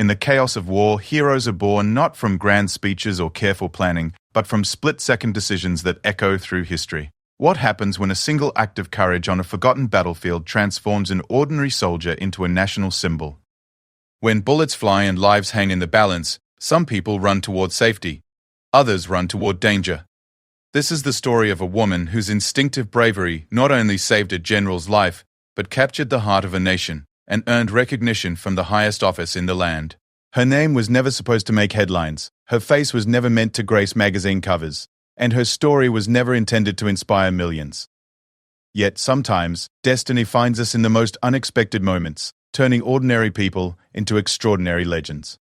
In the chaos of war, heroes are born not from grand speeches or careful planning, but from split-second decisions that echo through history. What happens when a single act of courage on a forgotten battlefield transforms an ordinary soldier into a national symbol? When bullets fly and lives hang in the balance, some people run toward safety. Others run toward danger. This is the story of a woman whose instinctive bravery not only saved a general's life, but captured the heart of a nation and earned recognition from the highest office in the land. Her name was never supposed to make headlines, her face was never meant to grace magazine covers, and her story was never intended to inspire millions. Yet sometimes, destiny finds us in the most unexpected moments, turning ordinary people into extraordinary legends.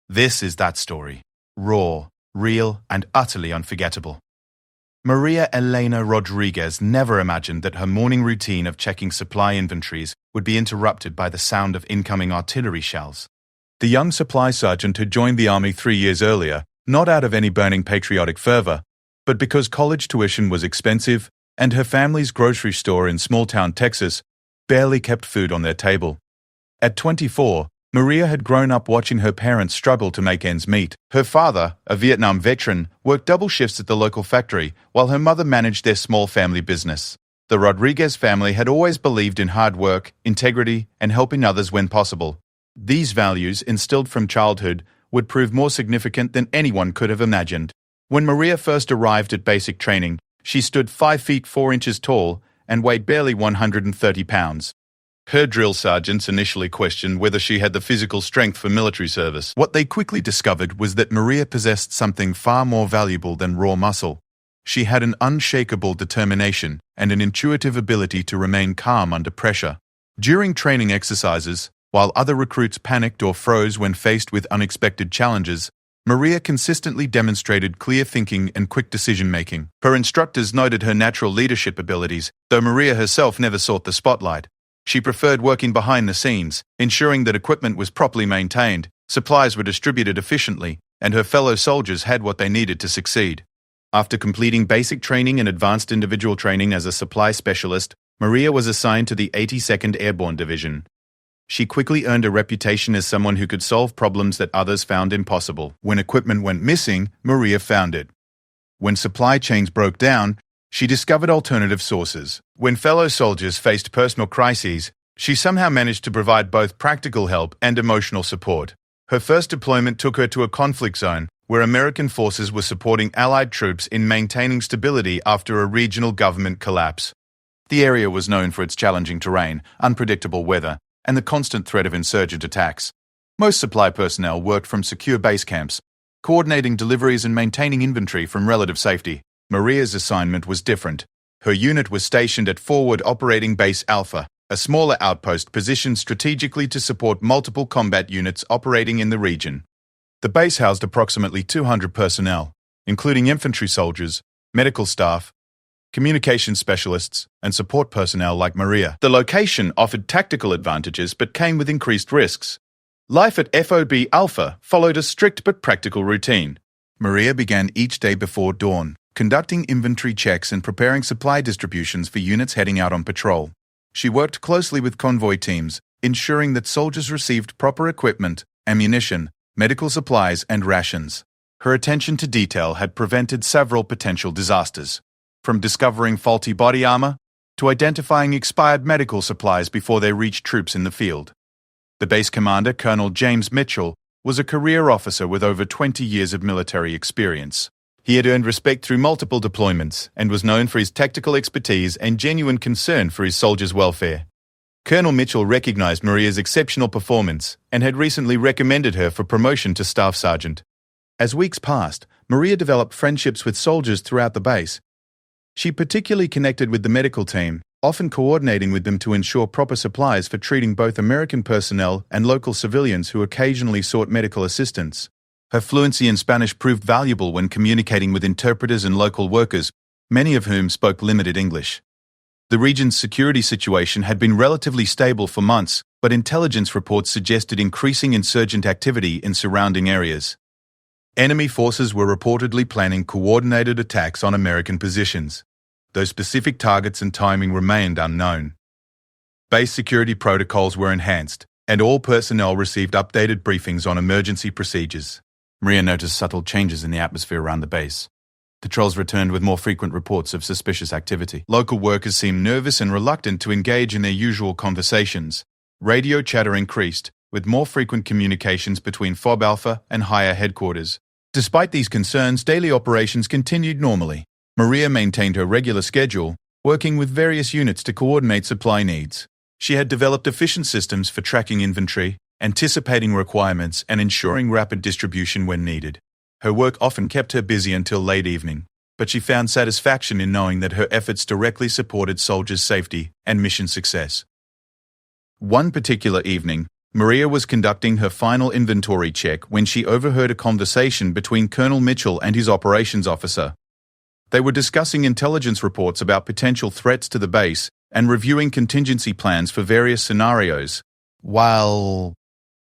This is that story. Raw, real, and utterly unforgettable. Maria Elena Rodriguez never imagined that her morning routine of checking supply inventories would be interrupted by the sound of incoming artillery shells. The young supply sergeant had joined the army 3 years earlier, not out of any burning patriotic fervor, but because college tuition was expensive and her family's grocery store in small-town Texas barely kept food on their table. At 24, Maria had grown up watching her parents struggle to make ends meet. Her father, a Vietnam veteran, worked double shifts at the local factory, while her mother managed their small family business. The Rodriguez family had always believed in hard work, integrity, and helping others when possible. These values, instilled from childhood, would prove more significant than anyone could have imagined. When Maria first arrived at basic training, she stood 5 feet 4 inches tall and weighed barely 130 pounds. Her drill sergeants initially questioned whether she had the physical strength for military service. What they quickly discovered was that Maria possessed something far more valuable than raw muscle. She had an unshakable determination and an intuitive ability to remain calm under pressure. During training exercises, while other recruits panicked or froze when faced with unexpected challenges, Maria consistently demonstrated clear thinking and quick decision-making. Her instructors noted her natural leadership abilities, though Maria herself never sought the spotlight. She preferred working behind the scenes, ensuring that equipment was properly maintained, supplies were distributed efficiently, and her fellow soldiers had what they needed to succeed. After completing basic training and advanced individual training as a supply specialist, Maria was assigned to the 82nd Airborne Division. She quickly earned a reputation as someone who could solve problems that others found impossible. When equipment went missing, Maria found it. When supply chains broke down, she discovered alternative sources. When fellow soldiers faced personal crises, she somehow managed to provide both practical help and emotional support. Her first deployment took her to a conflict zone, where American forces were supporting Allied troops in maintaining stability after a regional government collapse. The area was known for its challenging terrain, unpredictable weather, and the constant threat of insurgent attacks. Most supply personnel worked from secure base camps, coordinating deliveries and maintaining inventory from relative safety. Maria's assignment was different. Her unit was stationed at Forward Operating Base Alpha, a smaller outpost positioned strategically to support multiple combat units operating in the region. The base housed approximately 200 personnel, including infantry soldiers, medical staff, communication specialists, and support personnel like Maria. The location offered tactical advantages but came with increased risks. Life at FOB Alpha followed a strict but practical routine. Maria began each day before dawn, conducting inventory checks and preparing supply distributions for units heading out on patrol. She worked closely with convoy teams, ensuring that soldiers received proper equipment, ammunition, medical supplies, and rations. Her attention to detail had prevented several potential disasters, from discovering faulty body armor to identifying expired medical supplies before they reached troops in the field. The base commander, Colonel James Mitchell, was a career officer with over 20 years of military experience. He had earned respect through multiple deployments and was known for his tactical expertise and genuine concern for his soldiers' welfare. Colonel Mitchell recognized Maria's exceptional performance and had recently recommended her for promotion to staff sergeant. As weeks passed, Maria developed friendships with soldiers throughout the base. She particularly connected with the medical team, often coordinating with them to ensure proper supplies for treating both American personnel and local civilians who occasionally sought medical assistance. Her fluency in Spanish proved valuable when communicating with interpreters and local workers, many of whom spoke limited English. The region's security situation had been relatively stable for months, but intelligence reports suggested increasing insurgent activity in surrounding areas. Enemy forces were reportedly planning coordinated attacks on American positions, though specific targets and timing remained unknown. Base security protocols were enhanced, and all personnel received updated briefings on emergency procedures. Maria noticed subtle changes in the atmosphere around the base. Patrols returned with more frequent reports of suspicious activity. Local workers seemed nervous and reluctant to engage in their usual conversations. Radio chatter increased, with more frequent communications between FOB Alpha and higher headquarters. Despite these concerns, daily operations continued normally. Maria maintained her regular schedule, working with various units to coordinate supply needs. She had developed efficient systems for tracking inventory, anticipating requirements, and ensuring rapid distribution when needed. Her work often kept her busy until late evening, but she found satisfaction in knowing that her efforts directly supported soldiers' safety and mission success. One particular evening, Maria was conducting her final inventory check when she overheard a conversation between Colonel Mitchell and his operations officer. They were discussing intelligence reports about potential threats to the base and reviewing contingency plans for various scenarios. While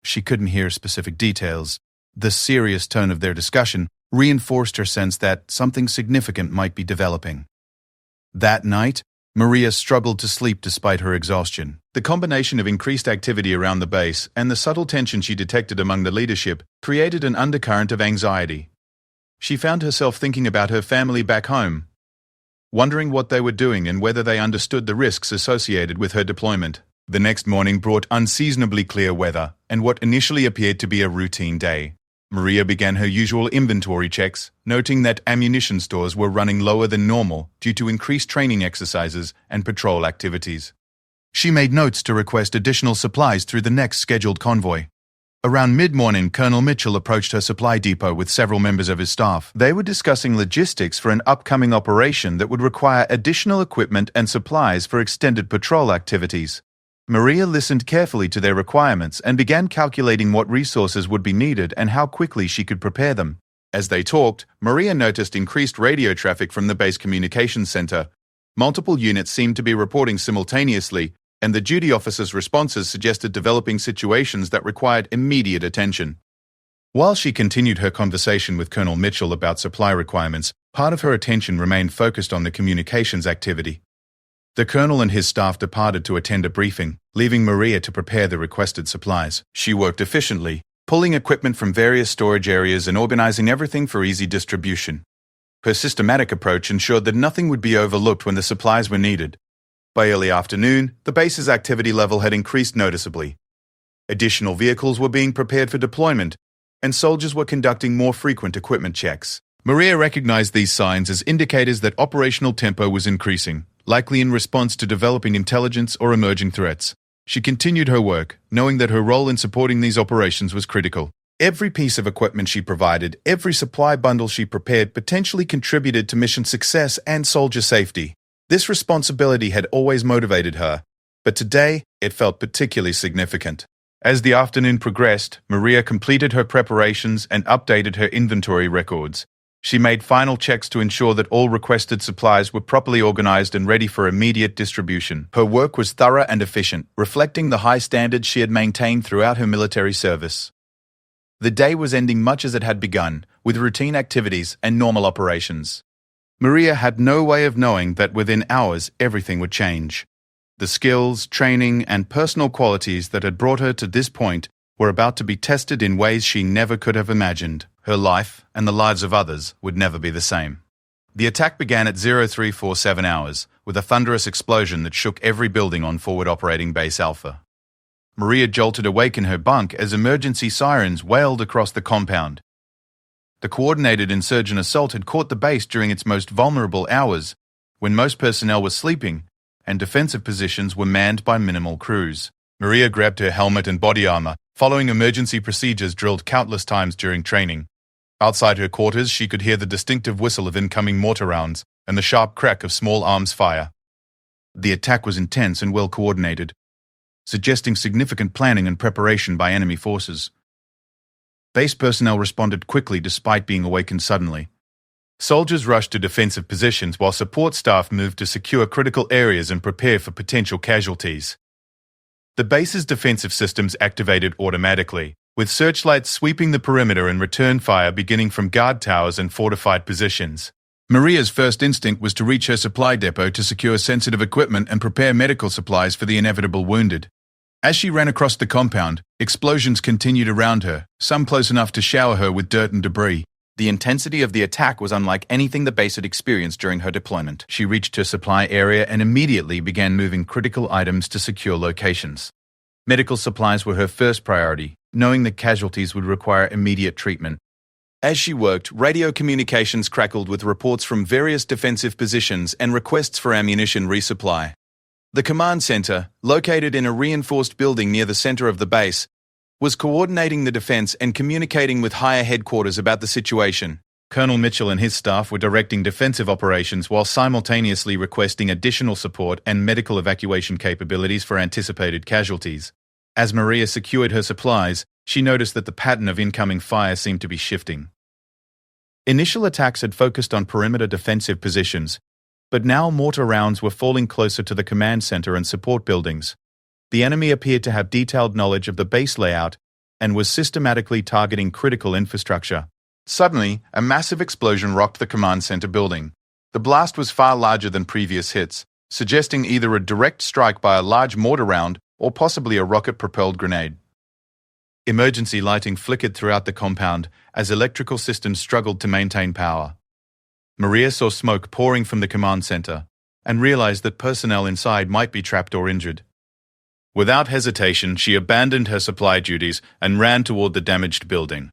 she couldn't hear specific details, the serious tone of their discussion reinforced her sense that something significant might be developing. That night, Maria struggled to sleep despite her exhaustion. The combination of increased activity around the base and the subtle tension she detected among the leadership created an undercurrent of anxiety. She found herself thinking about her family back home, wondering what they were doing and whether they understood the risks associated with her deployment. The next morning brought unseasonably clear weather and what initially appeared to be a routine day. Maria began her usual inventory checks, noting that ammunition stores were running lower than normal due to increased training exercises and patrol activities. She made notes to request additional supplies through the next scheduled convoy. Around mid-morning, Colonel Mitchell approached her supply depot with several members of his staff. They were discussing logistics for an upcoming operation that would require additional equipment and supplies for extended patrol activities. Maria listened carefully to their requirements and began calculating what resources would be needed and how quickly she could prepare them. As they talked, Maria noticed increased radio traffic from the base communications center. Multiple units seemed to be reporting simultaneously, and the duty officer's responses suggested developing situations that required immediate attention. While she continued her conversation with Colonel Mitchell about supply requirements, part of her attention remained focused on the communications activity. The colonel and his staff departed to attend a briefing, leaving Maria to prepare the requested supplies. She worked efficiently, pulling equipment from various storage areas and organizing everything for easy distribution. Her systematic approach ensured that nothing would be overlooked when the supplies were needed. By early afternoon, the base's activity level had increased noticeably. Additional vehicles were being prepared for deployment, and soldiers were conducting more frequent equipment checks. Maria recognized these signs as indicators that operational tempo was increasing, likely in response to developing intelligence or emerging threats. She continued her work, knowing that her role in supporting these operations was critical. Every piece of equipment she provided, every supply bundle she prepared potentially contributed to mission success and soldier safety. This responsibility had always motivated her, but today it felt particularly significant. As the afternoon progressed, Maria completed her preparations and updated her inventory records. She made final checks to ensure that all requested supplies were properly organized and ready for immediate distribution. Her work was thorough and efficient, reflecting the high standards she had maintained throughout her military service. The day was ending much as it had begun, with routine activities and normal operations. Maria had no way of knowing that within hours everything would change. The skills, training, and personal qualities that had brought her to this point were about to be tested in ways she never could have imagined. Her life, and the lives of others, would never be the same. The attack began at 0347 hours, with a thunderous explosion that shook every building on forward operating Base Alpha. Maria jolted awake in her bunk as emergency sirens wailed across the compound. The coordinated insurgent assault had caught the base during its most vulnerable hours, when most personnel were sleeping, and defensive positions were manned by minimal crews. Maria grabbed her helmet and body armor, following emergency procedures drilled countless times during training. Outside her quarters, she could hear the distinctive whistle of incoming mortar rounds and the sharp crack of small arms fire. The attack was intense and well coordinated, suggesting significant planning and preparation by enemy forces. Base personnel responded quickly despite being awakened suddenly. Soldiers rushed to defensive positions while support staff moved to secure critical areas and prepare for potential casualties. The base's defensive systems activated automatically, with searchlights sweeping the perimeter and return fire beginning from guard towers and fortified positions. Maria's first instinct was to reach her supply depot to secure sensitive equipment and prepare medical supplies for the inevitable wounded. As she ran across the compound, explosions continued around her, some close enough to shower her with dirt and debris. The intensity of the attack was unlike anything the base had experienced during her deployment. She reached her supply area and immediately began moving critical items to secure locations. Medical supplies were her first priority, knowing that casualties would require immediate treatment. As she worked, radio communications crackled with reports from various defensive positions and requests for ammunition resupply. The command center, located in a reinforced building near the center of the base, was coordinating the defense and communicating with higher headquarters about the situation. Colonel Mitchell and his staff were directing defensive operations while simultaneously requesting additional support and medical evacuation capabilities for anticipated casualties. As Maria secured her supplies, she noticed that the pattern of incoming fire seemed to be shifting. Initial attacks had focused on perimeter defensive positions, but now mortar rounds were falling closer to the command center and support buildings. The enemy appeared to have detailed knowledge of the base layout and was systematically targeting critical infrastructure. Suddenly, a massive explosion rocked the command center building. The blast was far larger than previous hits, suggesting either a direct strike by a large mortar round or possibly a rocket-propelled grenade. Emergency lighting flickered throughout the compound as electrical systems struggled to maintain power. Maria saw smoke pouring from the command center and realized that personnel inside might be trapped or injured. Without hesitation, she abandoned her supply duties and ran toward the damaged building.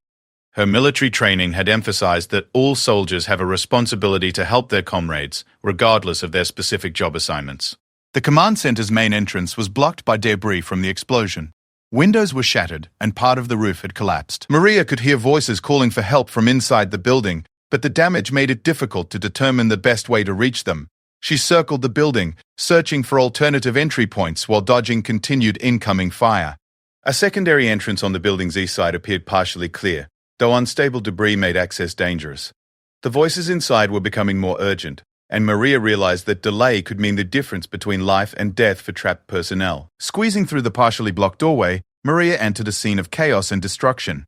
Her military training had emphasized that all soldiers have a responsibility to help their comrades, regardless of their specific job assignments. The command center's main entrance was blocked by debris from the explosion. Windows were shattered and part of the roof had collapsed. Maria could hear voices calling for help from inside the building, but the damage made it difficult to determine the best way to reach them. She circled the building, searching for alternative entry points while dodging continued incoming fire. A secondary entrance on the building's east side appeared partially clear, though unstable debris made access dangerous. The voices inside were becoming more urgent, and Maria realized that delay could mean the difference between life and death for trapped personnel. Squeezing through the partially blocked doorway, Maria entered a scene of chaos and destruction.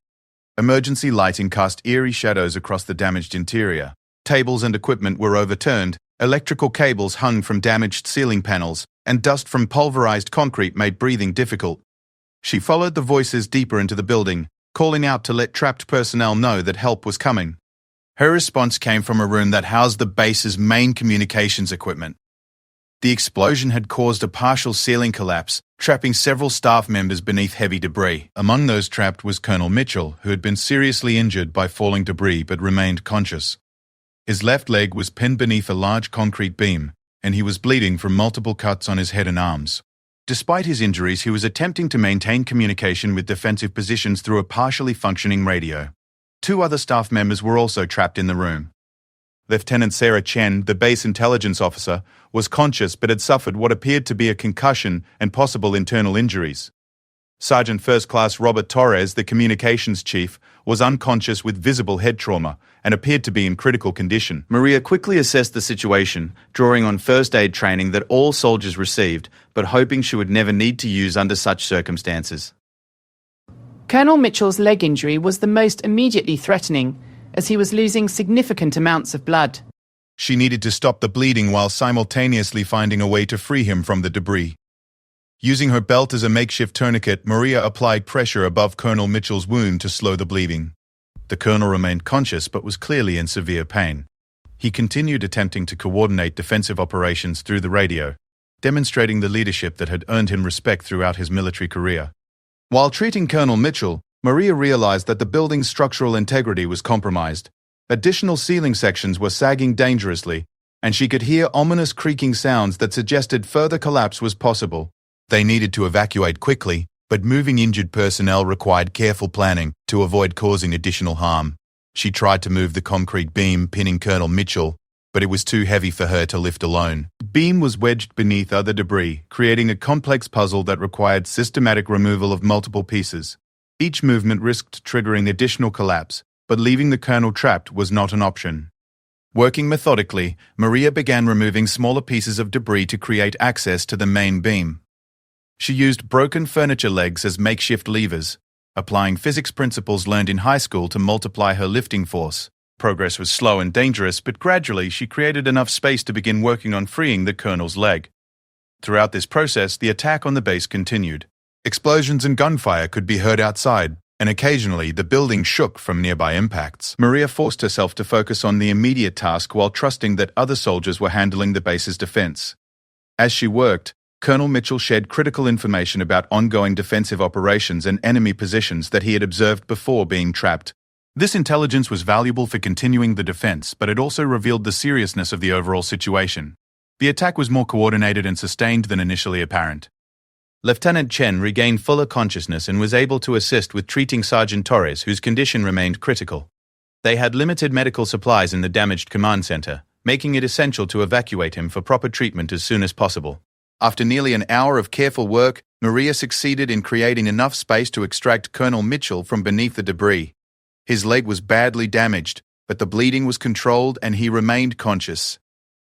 Emergency lighting cast eerie shadows across the damaged interior. Tables and equipment were overturned, electrical cables hung from damaged ceiling panels, and dust from pulverized concrete made breathing difficult. She followed the voices deeper into the building, calling out to let trapped personnel know that help was coming. Her response came from a room that housed the base's main communications equipment. The explosion had caused a partial ceiling collapse, trapping several staff members beneath heavy debris. Among those trapped was Colonel Mitchell, who had been seriously injured by falling debris but remained conscious. His left leg was pinned beneath a large concrete beam, and he was bleeding from multiple cuts on his head and arms. Despite his injuries, he was attempting to maintain communication with defensive positions through a partially functioning radio. 2 other staff members were also trapped in the room. Lieutenant Sarah Chen, the base intelligence officer, was conscious but had suffered what appeared to be a concussion and possible internal injuries. Sergeant First Class Robert Torres, the communications chief, was unconscious with visible head trauma and appeared to be in critical condition. Maria quickly assessed the situation, drawing on first aid training that all soldiers received, but hoping she would never need to use under such circumstances. Colonel Mitchell's leg injury was the most immediately threatening, as he was losing significant amounts of blood. She needed to stop the bleeding while simultaneously finding a way to free him from the debris. Using her belt as a makeshift tourniquet, Maria applied pressure above Colonel Mitchell's wound to slow the bleeding. The colonel remained conscious but was clearly in severe pain. He continued attempting to coordinate defensive operations through the radio, demonstrating the leadership that had earned him respect throughout his military career. While treating Colonel Mitchell, Maria realized that the building's structural integrity was compromised. Additional ceiling sections were sagging dangerously, and she could hear ominous creaking sounds that suggested further collapse was possible. They needed to evacuate quickly, but moving injured personnel required careful planning to avoid causing additional harm. She tried to move the concrete beam pinning Colonel Mitchell, but it was too heavy for her to lift alone. The beam was wedged beneath other debris, creating a complex puzzle that required systematic removal of multiple pieces. Each movement risked triggering additional collapse, but leaving the colonel trapped was not an option. Working methodically, Maria began removing smaller pieces of debris to create access to the main beam. She used broken furniture legs as makeshift levers, applying physics principles learned in high school to multiply her lifting force. Progress was slow and dangerous, but gradually she created enough space to begin working on freeing the colonel's leg. Throughout this process, the attack on the base continued. Explosions and gunfire could be heard outside, and occasionally the building shook from nearby impacts. Maria forced herself to focus on the immediate task while trusting that other soldiers were handling the base's defense. As she worked, Colonel Mitchell shared critical information about ongoing defensive operations and enemy positions that he had observed before being trapped. This intelligence was valuable for continuing the defense, but it also revealed the seriousness of the overall situation. The attack was more coordinated and sustained than initially apparent. Lieutenant Chen regained fuller consciousness and was able to assist with treating Sergeant Torres, whose condition remained critical. They had limited medical supplies in the damaged command center, making it essential to evacuate him for proper treatment as soon as possible. After nearly an hour of careful work, Maria succeeded in creating enough space to extract Colonel Mitchell from beneath the debris. His leg was badly damaged, but the bleeding was controlled and he remained conscious.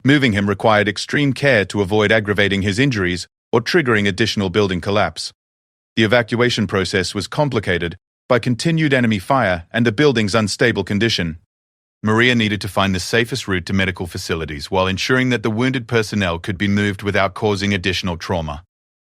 Moving him required extreme care to avoid aggravating his injuries or triggering additional building collapse. The evacuation process was complicated by continued enemy fire and the building's unstable condition. Maria needed to find the safest route to medical facilities while ensuring that the wounded personnel could be moved without causing additional trauma.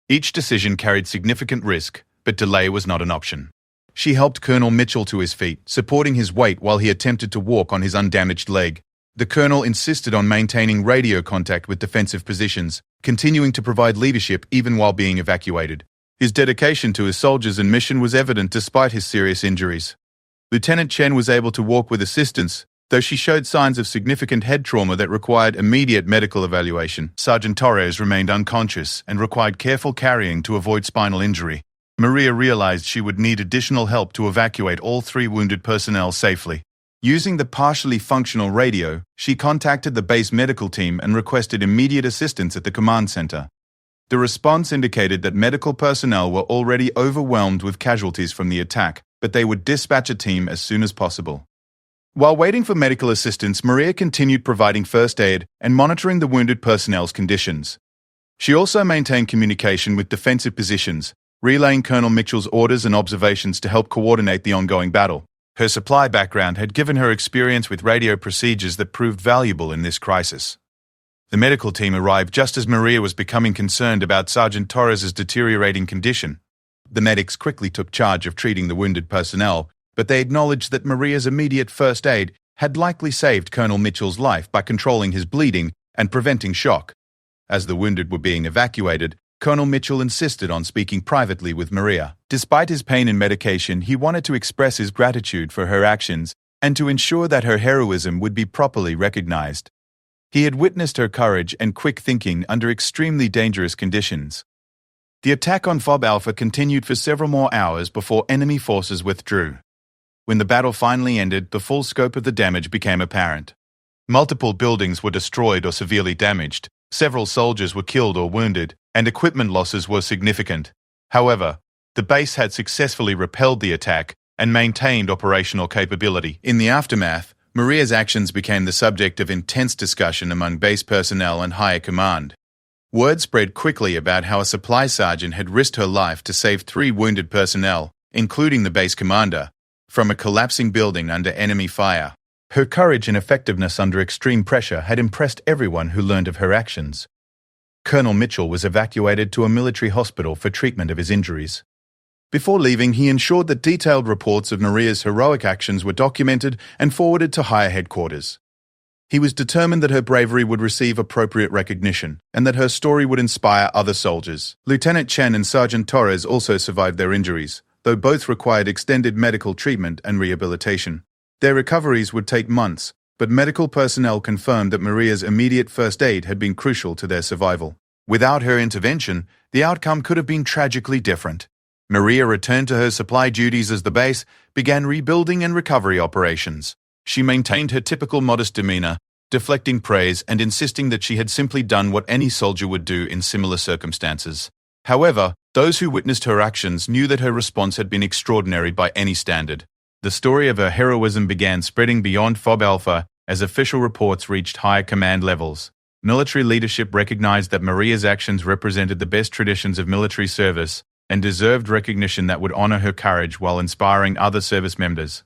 Each decision carried significant risk, but delay was not an option. She helped Colonel Mitchell to his feet, supporting his weight while he attempted to walk on his undamaged leg. The colonel insisted on maintaining radio contact with defensive positions, continuing to provide leadership even while being evacuated. His dedication to his soldiers and mission was evident despite his serious injuries. Lieutenant Chen was able to walk with assistance, though she showed signs of significant head trauma that required immediate medical evaluation. Sergeant Torres remained unconscious and required careful carrying to avoid spinal injury. Maria realized she would need additional help to evacuate all 3 wounded personnel safely. Using the partially functional radio, she contacted the base medical team and requested immediate assistance at the command center. The response indicated that medical personnel were already overwhelmed with casualties from the attack, but they would dispatch a team as soon as possible. While waiting for medical assistance, Maria continued providing first aid and monitoring the wounded personnel's conditions. She also maintained communication with defensive positions, relaying Colonel Mitchell's orders and observations to help coordinate the ongoing battle. Her supply background had given her experience with radio procedures that proved valuable in this crisis. The medical team arrived just as Maria was becoming concerned about Sergeant Torres' deteriorating condition. The medics quickly took charge of treating the wounded personnel, but they acknowledged that Maria's immediate first aid had likely saved Colonel Mitchell's life by controlling his bleeding and preventing shock. As the wounded were being evacuated, Colonel Mitchell insisted on speaking privately with Maria. Despite his pain and medication, he wanted to express his gratitude for her actions and to ensure that her heroism would be properly recognized. He had witnessed her courage and quick thinking under extremely dangerous conditions. The attack on Fob Alpha continued for several more hours before enemy forces withdrew. When the battle finally ended, the full scope of the damage became apparent. Multiple buildings were destroyed or severely damaged, several soldiers were killed or wounded, and equipment losses were significant. However, the base had successfully repelled the attack and maintained operational capability. In the aftermath, Maria's actions became the subject of intense discussion among base personnel and higher command. Word spread quickly about how a supply sergeant had risked her life to save 3 wounded personnel, including the base commander, from a collapsing building under enemy fire. Her courage and effectiveness under extreme pressure had impressed everyone who learned of her actions. Colonel Mitchell was evacuated to a military hospital for treatment of his injuries. Before leaving, he ensured that detailed reports of Maria's heroic actions were documented and forwarded to higher headquarters. He was determined that her bravery would receive appropriate recognition and that her story would inspire other soldiers. Lieutenant Chen and Sergeant Torres also survived their injuries, though both required extended medical treatment and rehabilitation. Their recoveries would take months, but medical personnel confirmed that Maria's immediate first aid had been crucial to their survival. Without her intervention, the outcome could have been tragically different. Maria returned to her supply duties as the base began rebuilding and recovery operations. She maintained her typical modest demeanor, deflecting praise and insisting that she had simply done what any soldier would do in similar circumstances. However, those who witnessed her actions knew that her response had been extraordinary by any standard. The story of her heroism began spreading beyond Fob Alpha as official reports reached higher command levels. Military leadership recognized that Maria's actions represented the best traditions of military service and deserved recognition that would honor her courage while inspiring other service members.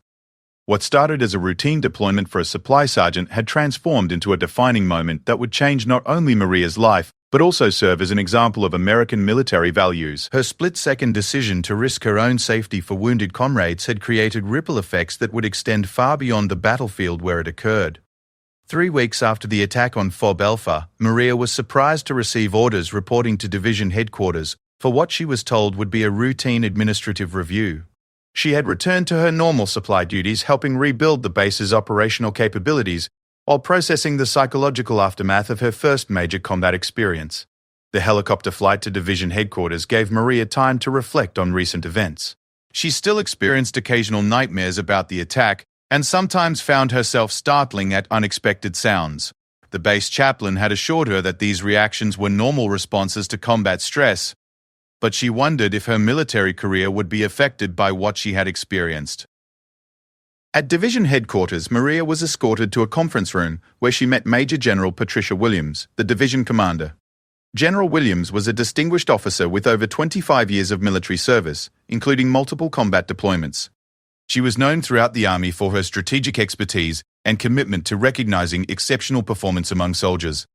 What started as a routine deployment for a supply sergeant had transformed into a defining moment that would change not only Maria's life, but also serve as an example of American military values. Her split-second decision to risk her own safety for wounded comrades had created ripple effects that would extend far beyond the battlefield where it occurred. 3 weeks after the attack on FOB Alpha, Maria was surprised to receive orders reporting to division headquarters for what she was told would be a routine administrative review. She had returned to her normal supply duties, helping rebuild the base's operational capabilities while processing the psychological aftermath of her first major combat experience. The helicopter flight to division headquarters gave Maria time to reflect on recent events. She still experienced occasional nightmares about the attack and sometimes found herself startling at unexpected sounds. The base chaplain had assured her that these reactions were normal responses to combat stress, but she wondered if her military career would be affected by what she had experienced. At division headquarters, Maria was escorted to a conference room where she met Major General Patricia Williams, the division commander. General Williams was a distinguished officer with over 25 years of military service, including multiple combat deployments. She was known throughout the Army for her strategic expertise and commitment to recognizing exceptional performance among soldiers.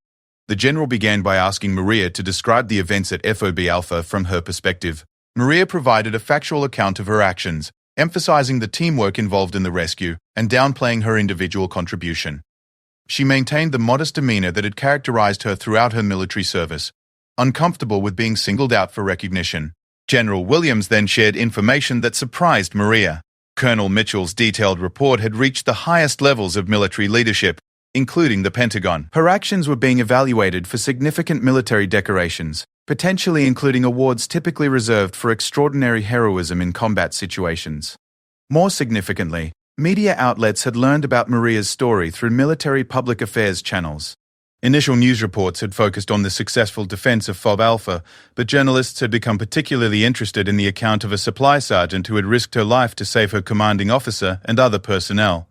The general began by asking Maria to describe the events at FOB Alpha from her perspective. Maria provided a factual account of her actions, emphasizing the teamwork involved in the rescue and downplaying her individual contribution. She maintained the modest demeanor that had characterized her throughout her military service, uncomfortable with being singled out for recognition. General Williams then shared information that surprised Maria. Colonel Mitchell's detailed report had reached the highest levels of military leadership, including the Pentagon. Her actions were being evaluated for significant military decorations, potentially including awards typically reserved for extraordinary heroism in combat situations. More significantly, media outlets had learned about Maria's story through military public affairs channels. Initial news reports had focused on the successful defense of FOB Alpha, but journalists had become particularly interested in the account of a supply sergeant who had risked her life to save her commanding officer and other personnel.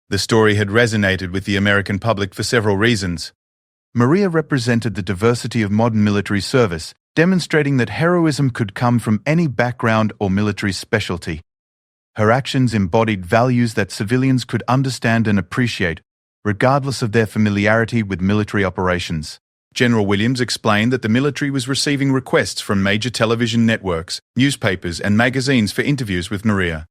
The story had resonated with the American public for several reasons. Maria represented the diversity of modern military service, demonstrating that heroism could come from any background or military specialty. Her actions embodied values that civilians could understand and appreciate, regardless of their familiarity with military operations. General Williams explained that the military was receiving requests from major television networks, newspapers, and magazines for interviews with Maria.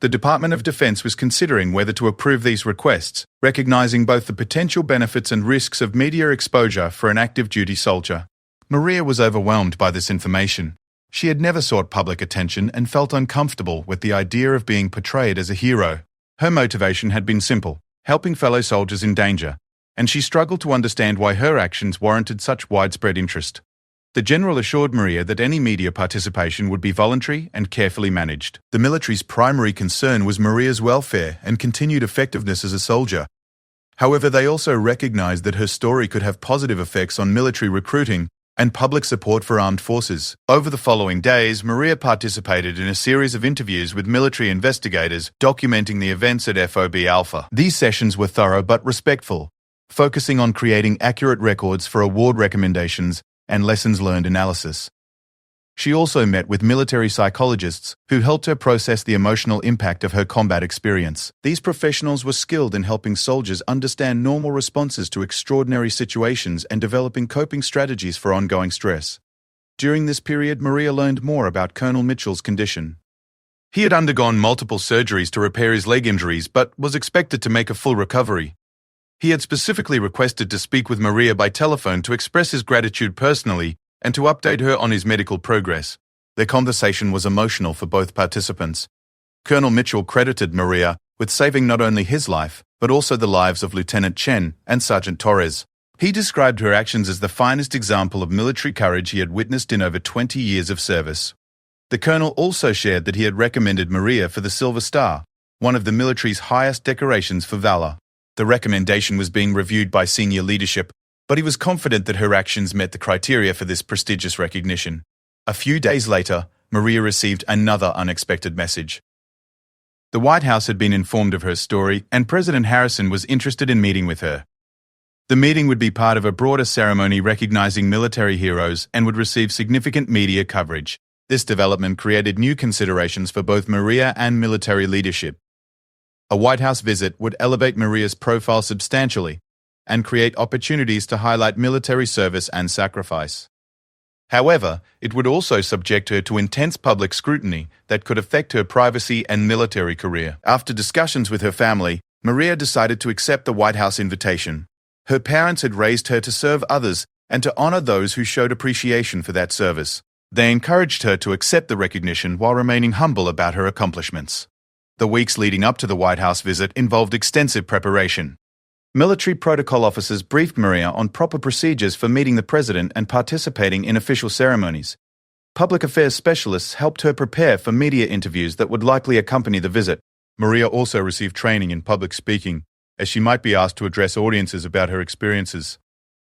The Department of Defense was considering whether to approve these requests, recognizing both the potential benefits and risks of media exposure for an active duty soldier. Maria was overwhelmed by this information. She had never sought public attention and felt uncomfortable with the idea of being portrayed as a hero. Her motivation had been simple: helping fellow soldiers in danger, and she struggled to understand why her actions warranted such widespread interest. The general assured Maria that any media participation would be voluntary and carefully managed. The military's primary concern was Maria's welfare and continued effectiveness as a soldier. However, they also recognized that her story could have positive effects on military recruiting and public support for armed forces. Over the following days, Maria participated in a series of interviews with military investigators documenting the events at FOB Alpha. These sessions were thorough but respectful, focusing on creating accurate records for award recommendations and lessons learned analysis. She also met with military psychologists who helped her process the emotional impact of her combat experience. These professionals were skilled in helping soldiers understand normal responses to extraordinary situations and developing coping strategies for ongoing stress. During this period, Maria learned more about Colonel Mitchell's condition. He had undergone multiple surgeries to repair his leg injuries, but was expected to make a full recovery. He had specifically requested to speak with Maria by telephone to express his gratitude personally and to update her on his medical progress. Their conversation was emotional for both participants. Colonel Mitchell credited Maria with saving not only his life, but also the lives of Lieutenant Chen and Sergeant Torres. He described her actions as the finest example of military courage he had witnessed in over 20 years of service. The colonel also shared that he had recommended Maria for the Silver Star, one of the military's highest decorations for valor. The recommendation was being reviewed by senior leadership, but he was confident that her actions met the criteria for this prestigious recognition. A few days later, Maria received another unexpected message. The White House had been informed of her story, and President Harrison was interested in meeting with her. The meeting would be part of a broader ceremony recognizing military heroes and would receive significant media coverage. This development created new considerations for both Maria and military leadership. A White House visit would elevate Maria's profile substantially, and create opportunities to highlight military service and sacrifice. However, it would also subject her to intense public scrutiny that could affect her privacy and military career. After discussions with her family, Maria decided to accept the White House invitation. Her parents had raised her to serve others and to honor those who showed appreciation for that service. They encouraged her to accept the recognition while remaining humble about her accomplishments. The weeks leading up to the White House visit involved extensive preparation. Military protocol officers briefed Maria on proper procedures for meeting the president and participating in official ceremonies. Public affairs specialists helped her prepare for media interviews that would likely accompany the visit. Maria also received training in public speaking, as she might be asked to address audiences about her experiences.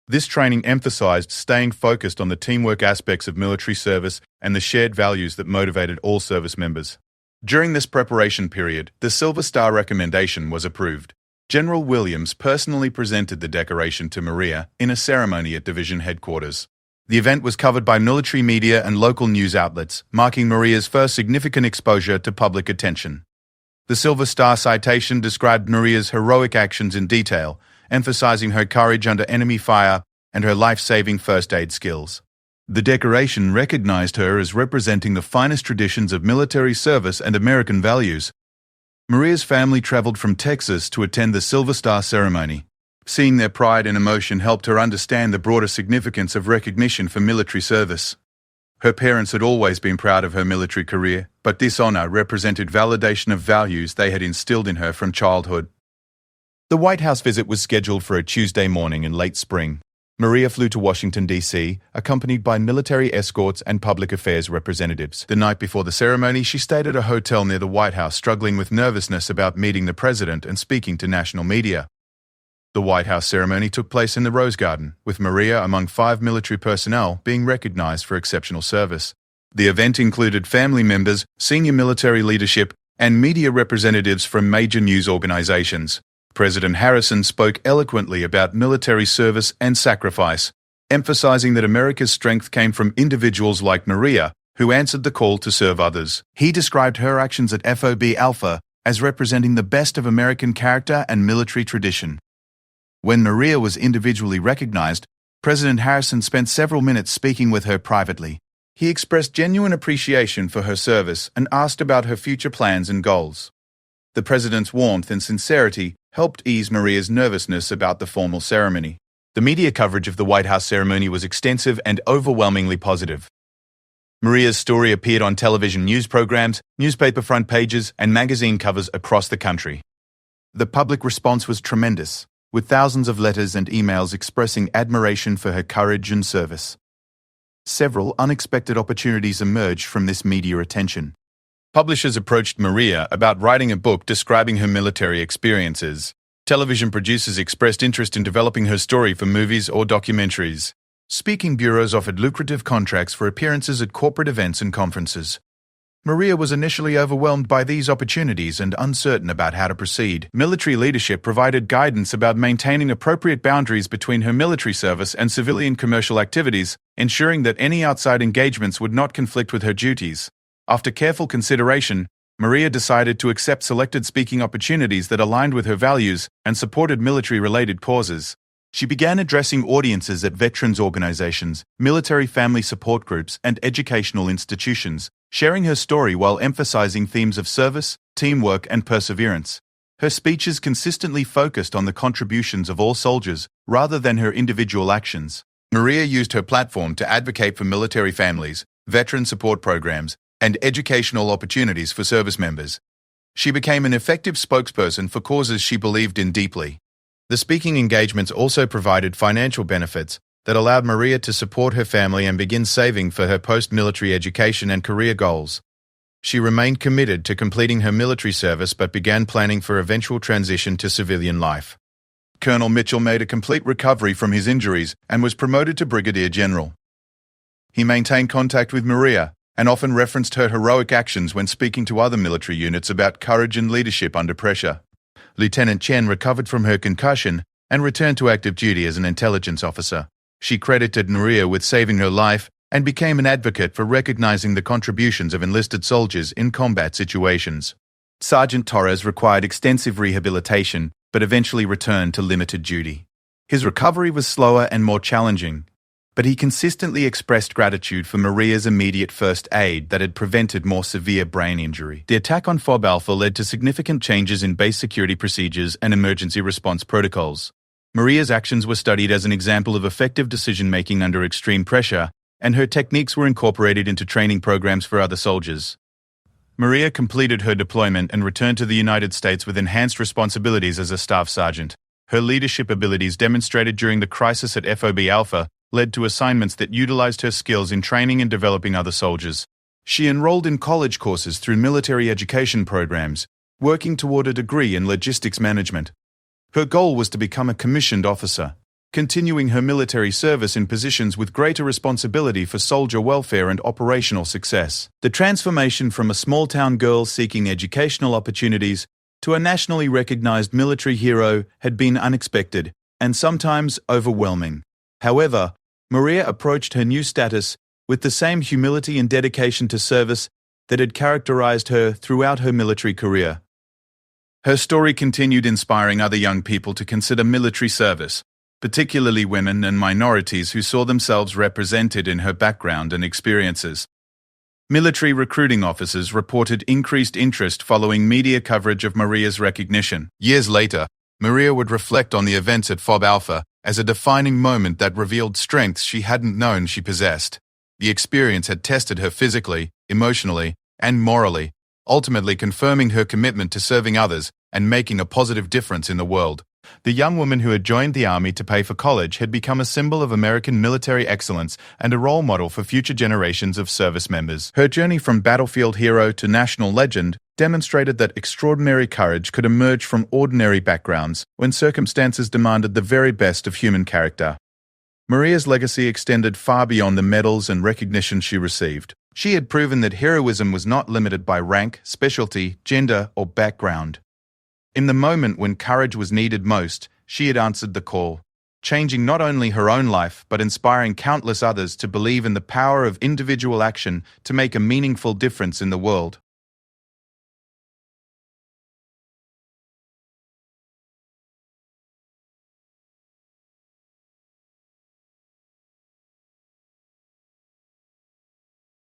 This training emphasized staying focused on the teamwork aspects of military service and the shared values that motivated all service members. During this preparation period, the Silver Star recommendation was approved. General Williams personally presented the decoration to Maria in a ceremony at division headquarters. The event was covered by military media and local news outlets, marking Maria's first significant exposure to public attention. The Silver Star citation described Maria's heroic actions in detail, emphasizing her courage under enemy fire and her life-saving first aid skills. The decoration recognized her as representing the finest traditions of military service and American values. Maria's family traveled from Texas to attend the Silver Star ceremony. Seeing their pride and emotion helped her understand the broader significance of recognition for military service. Her parents had always been proud of her military career, but this honor represented validation of values they had instilled in her from childhood. The White House visit was scheduled for a Tuesday morning in late spring. Maria flew to Washington, D.C., accompanied by military escorts and public affairs representatives. The night before the ceremony, she stayed at a hotel near the White House, struggling with nervousness about meeting the president and speaking to national media. The White House ceremony took place in the Rose Garden, with Maria among 5 military personnel being recognized for exceptional service. The event included family members, senior military leadership, and media representatives from major news organizations. President Harrison spoke eloquently about military service and sacrifice, emphasizing that America's strength came from individuals like Maria, who answered the call to serve others. He described her actions at FOB Alpha as representing the best of American character and military tradition. When Maria was individually recognized, President Harrison spent several minutes speaking with her privately. He expressed genuine appreciation for her service and asked about her future plans and goals. The president's warmth and sincerity helped ease Maria's nervousness about the formal ceremony. The media coverage of the White House ceremony was extensive and overwhelmingly positive. Maria's story appeared on television news programs, newspaper front pages, and magazine covers across the country. The public response was tremendous, with thousands of letters and emails expressing admiration for her courage and service. Several unexpected opportunities emerged from this media attention. Publishers approached Maria about writing a book describing her military experiences. Television producers expressed interest in developing her story for movies or documentaries. Speaking bureaus offered lucrative contracts for appearances at corporate events and conferences. Maria was initially overwhelmed by these opportunities and uncertain about how to proceed. Military leadership provided guidance about maintaining appropriate boundaries between her military service and civilian commercial activities, ensuring that any outside engagements would not conflict with her duties. After careful consideration, Maria decided to accept selected speaking opportunities that aligned with her values and supported military-related causes. She began addressing audiences at veterans organizations, military family support groups, and educational institutions, sharing her story while emphasizing themes of service, teamwork, and perseverance. Her speeches consistently focused on the contributions of all soldiers rather than her individual actions. Maria used her platform to advocate for military families, veteran support programs, and educational opportunities for service members. She became an effective spokesperson for causes she believed in deeply. The speaking engagements also provided financial benefits that allowed Maria to support her family and begin saving for her post-military education and career goals. She remained committed to completing her military service but began planning for eventual transition to civilian life. Colonel Mitchell made a complete recovery from his injuries and was promoted to brigadier general. He maintained contact with Maria and often referenced her heroic actions when speaking to other military units about courage and leadership under pressure. Lieutenant Chen recovered from her concussion and returned to active duty as an intelligence officer. She credited Maria with saving her life and became an advocate for recognizing the contributions of enlisted soldiers in combat situations. Sergeant Torres required extensive rehabilitation but eventually returned to limited duty. His recovery was slower and more challenging, but he consistently expressed gratitude for Maria's immediate first aid that had prevented more severe brain injury. The attack on FOB Alpha led to significant changes in base security procedures and emergency response protocols. Maria's actions were studied as an example of effective decision-making under extreme pressure, and her techniques were incorporated into training programs for other soldiers. Maria completed her deployment and returned to the United States with enhanced responsibilities as a staff sergeant. Her leadership abilities demonstrated during the crisis at FOB Alpha led to assignments that utilized her skills in training and developing other soldiers. She enrolled in college courses through military education programs, working toward a degree in logistics management. Her goal was to become a commissioned officer, continuing her military service in positions with greater responsibility for soldier welfare and operational success. The transformation from a small-town girl seeking educational opportunities to a nationally recognized military hero had been unexpected and sometimes overwhelming. However, Maria approached her new status with the same humility and dedication to service that had characterized her throughout her military career. Her story continued inspiring other young people to consider military service, particularly women and minorities who saw themselves represented in her background and experiences. Military recruiting officers reported increased interest following media coverage of Maria's recognition. Years later, Maria would reflect on the events at FOB Alpha as a defining moment that revealed strengths she hadn't known she possessed. The experience had tested her physically, emotionally, and morally, ultimately confirming her commitment to serving others and making a positive difference in the world. The young woman who had joined the army to pay for college had become a symbol of American military excellence and a role model for future generations of service members. Her journey from battlefield hero to national legend demonstrated that extraordinary courage could emerge from ordinary backgrounds when circumstances demanded the very best of human character. Maria's legacy extended far beyond the medals and recognition she received. She had proven that heroism was not limited by rank, specialty, gender, or background. In the moment when courage was needed most, she had answered the call, changing not only her own life but inspiring countless others to believe in the power of individual action to make a meaningful difference in the world.